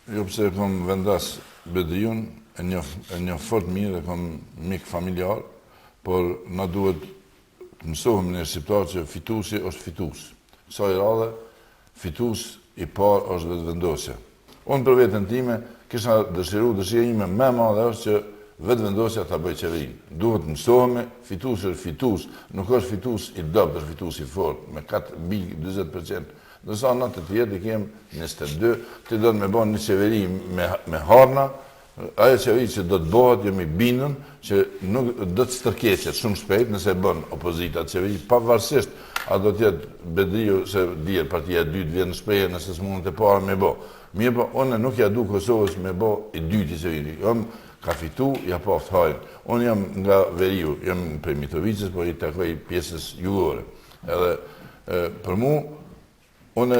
Jo pse kom vendas Bedriun, e njoh fort mirë, e kom mik familjar, por na duhet të mësohëm në shqiptar që fituesi është fitus. Kësaj radhe, fitus i parë është vetëvendosja. Unë për veten time kisha dëshira ime më e madhe është që vetëvendosja ta bëj qeverinë. Duhet mësohemi, fituesi është fitus, nuk është fitus i dobët, është fitus i fortë, me 4,20%. Dërsa në të tjerë i kem 22, ti do të me bënë një qeveri me harna, ajo qeveri që do të bëhet, jemi bindën, që nuk do të stërkeqet shumë shpejt nëse bënë opozita qeveri, pavarësisht, a do tjetë Bedriu se djerë partia e dytë vjen në shpreje nëse s'mundët e para me bo. Mirë po, unë nuk ja du Kosovës me bo i dyti qeveri. Jam ka fitu, ja paftë hajnë. Unë jam nga Veriu, jam prej Mitovicës, po i takoj pjesës jugore. Edhe për mu, unë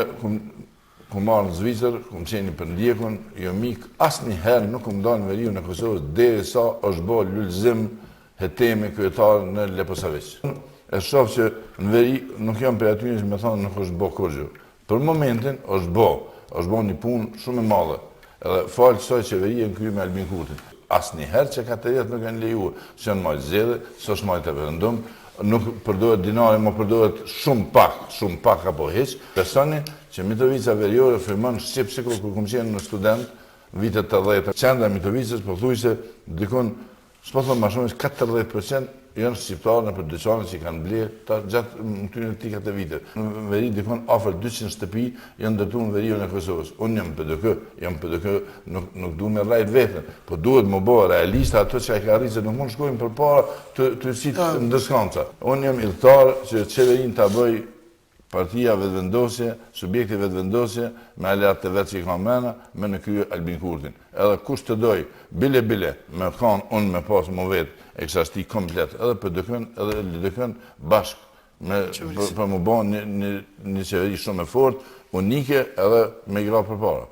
ku marrë në Zvicër, ku më qeni për ndjekun, jo mik, asë një herë nuk më dalë në Veriu në Kosovës, deri sa është bo lullëzim hetemi kryetarë në Leposaviq. E shoh që në Veri nuk jam për aty që me thonë nuk është bo kurgjë. Për momentin është bo një punë shumë e madhe, edhe falë kësaj qeverie në krye me Albin Kurtin. Asë një herë që ka të jetë nuk e në lejuë, që janë majtë zedhe, së është majtë e përëndum, nuk përdohet dinari, më përdohet shumë pak apo heq. Personi që Mitovica Veriore firmon Shqip sikur kur kom qenë në student, vitet të 10. Qenda Mitovicës, po thuj se dikon, s'po thonë ma shumë, 40% janë shqiptarë në për dyqanë që i kanë blerë gjatë në tyre tikat e vitet. Në Veri dikon afer 200 shtëpi janë dëtu në Veriun e Kosovës. Unë jam PDK, nuk du me rajt vetën, po duhet më bëhe realista ato që a i ka rritë, se nuk mund shkojnë për para të sitë ndërskanca. Unë jam idhëtarë që qeverin të bëj partia vetëvendosje, subjekti vetëvendosje, me aleat të vetë që i ka mena, me në krye Albin Kurtin. Edhe kush të doj, bile, me kanë unë me pasë më vetë, e kësa shti komplet, edhe për dëkën, edhe LDK-n bashkë, për më bënë një qeveri shumë e fort, unike edhe me gra për para.